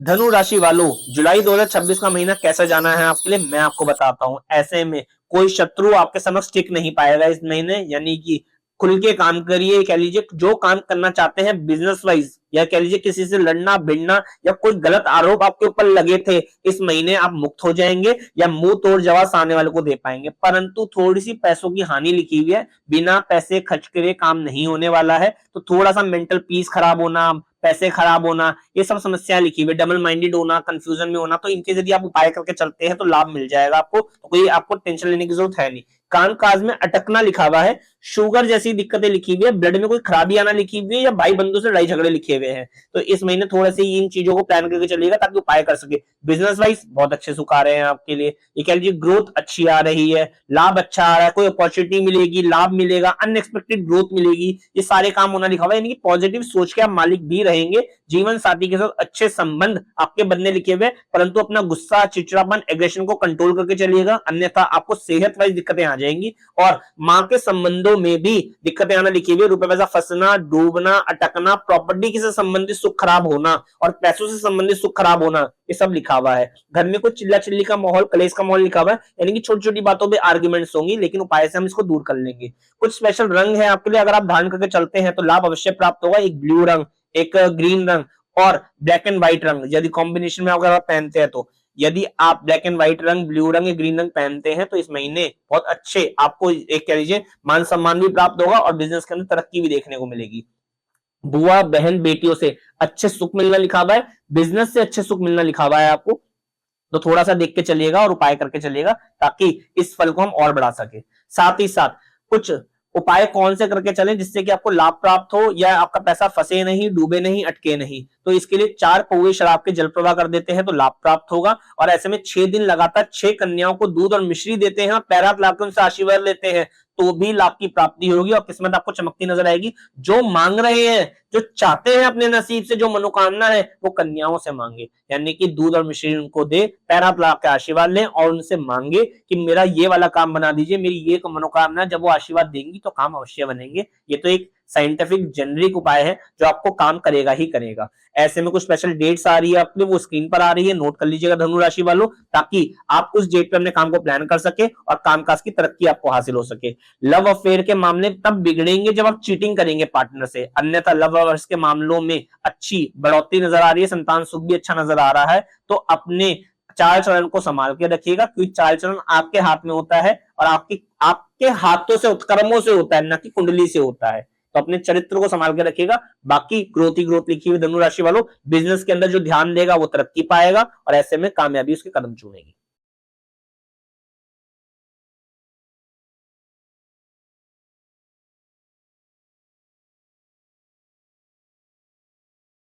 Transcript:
धनु राशि वालों, जुलाई 2026 का महीना कैसा जाना है आपके लिए मैं आपको बताता हूं। ऐसे में कोई शत्रु आपके समक्ष टिक नहीं पाएगा इस महीने, यानी कि खुल के काम करिए। कह लीजिए जो काम करना चाहते हैं बिजनेस वाइज, या कह लीजिए किसी से लड़ना भिड़ना या कोई गलत आरोप आपके ऊपर लगे थे, इस महीने आप मुक्त हो जाएंगे या मुंह तोड़ जवाब सामने वाले को दे पाएंगे। परंतु थोड़ी सी पैसों की हानि लिखी हुई है, बिना पैसे खर्च करे काम नहीं होने वाला है। तो थोड़ा सा मेंटल पीस खराब होना, पैसे खराब होना, ये सब समस्या लिखी हुई है। डबल माइंडेड होना, कंफ्यूजन में होना, तो इनके यदि आप उपाय करके चलते हैं तो लाभ मिल जाएगा आपको, तो कोई आपको टेंशन लेने की जरूरत है नहीं। काम काज में अटकना लिखा हुआ है, शुगर जैसी दिक्कतें लिखी हुई है, ब्लड में कोई खराबी आना लिखी हुई है, या भाई बंधु से लड़ाई झगड़े लिखे हुए हैं। तो इस महीने थोड़ा सी इन चीजों को प्लान करके चलिएगा ताकि उपाय कर सके। बिजनेस वाइज बहुत अच्छे सुख आ रहे हैं आपके लिए, ये कह लीजिए ग्रोथ अच्छी आ रही है, लाभ अच्छा आ रहा है, कोई अपॉर्चुनिटी मिलेगी, लाभ मिलेगा, अनएक्सपेक्टेड ग्रोथ मिलेगी, ये सारे काम होना लिखा हुआ है। यानी कि पॉजिटिव सोच के आप मालिक भी रहेंगे। जीवन साथी के साथ अच्छे संबंध आपके बनने लिखे हुए, परंतु अपना गुस्सा, चिड़चिड़ापन, एग्रेशन को कंट्रोल करके चलिएगा, अन्यथा आपको सेहत वाइज दिक्कतें आ जाएंगी। और मां के संबंधों में भी दिक्कतें आना लिखी हुई, रुपए पैसा फंसना, डूबना, अटकना, प्रॉपर्टी से संबंधित सुख खराब होना और पैसों से संबंधित सुख खराब होना, ये सब लिखा हुआ है। घर में कुछ चिल्ला चिल्ली का माहौल, कलेश का माहौल लिखा हुआ है, यानी कि छोटी छोटी बातों पे आर्ग्यूमेंट्स होंगी, लेकिन उपाय से हम इसको दूर कर लेंगे। कुछ स्पेशल रंग है आपके लिए, अगर आप धारण करके चलते हैं तो लाभ अवश्य प्राप्त होगा। एक ब्लू रंग, एक ग्रीन रंग और ब्लैक एंड व्हाइट रंग, यदि कॉम्बिनेशन में अगर आप पहनते हैं तो, यदि आप ब्लैक एंड व्हाइट रंग, ब्लू रंग या ग्रीन रंग पहनते हैं तो इस महीने बहुत अच्छे आपको एक कह लीजिए मान सम्मान भी प्राप्त होगा और बिजनेस के अंदर तरक्की भी देखने को मिलेगी। बुआ बहन बेटियों से अच्छे सुख मिलना लिखा हुआ है, बिजनेस से अच्छे सुख मिलना लिखा हुआ है आपको। तो थोड़ा सा देख के चलिएगा और उपाय करके चलिएगा ताकि इस फल को हम और बढ़ा सके। साथ ही साथ कुछ उपाय कौन से करके चलें जिससे कि आपको लाभ प्राप्त हो या आपका पैसा फंसे नहीं, डूबे नहीं, अटके नहीं। तो इसके लिए 4 पौवे शराब के जल प्रवाह कर देते हैं तो लाभ प्राप्त होगा। और ऐसे में 6 दिन लगातार 6 कन्याओं को दूध और मिश्री देते हैं, पैरात लाकर उनसे आशीर्वाद लेते हैं, तो भी लाभ की प्राप्ति होगी और किस्मत आपको चमकती नजर आएगी। जो मांग रहे हैं, जो चाहते हैं अपने नसीब से, जो मनोकामना है, वो कन्याओं से मांगे, यानी कि दूध और मिश्री उनको दे, पैरात ला के आशीर्वाद लें और उनसे मांगे कि मेरा ये वाला काम बना दीजिए, मेरी ये मनोकामना। जब वो आशीर्वाद देंगी तो काम अवश्य बनेंगे। ये तो एक साइंटिफिक जेनरिक उपाय है जो आपको काम करेगा ही करेगा। ऐसे में कुछ स्पेशल डेट्स आ रही है आपके लिए, वो स्क्रीन पर आ रही है, नोट कर लीजिएगा धनु राशि वालों, ताकि आप उस डेट पे अपने काम को प्लान कर सके और कामकाज की तरक्की आपको हासिल हो सके। लव अफेयर के मामले तब बिगड़ेंगे जब आप चीटिंग करेंगे पार्टनर से, अन्यथा लव अफेयर्स के मामलों में अच्छी बढ़ोतरी नजर आ रही है, संतान सुख भी अच्छा नजर आ रहा है। तो अपने चाल चलन को संभाल के रखिएगा, क्योंकि चाल चलन आपके हाथ में होता है और आपके हाथों से, कर्मों से होता है, न कि कुंडली से होता है। तो अपने चरित्र को संभाल के रखिएगा। बाकी ग्रोथ ही ग्रोथ लिखी हुई धनु राशि वालों, बिजनेस के अंदर जो ध्यान देगा वो तरक्की पाएगा और ऐसे में कामयाबी उसके कदम चूमेगी।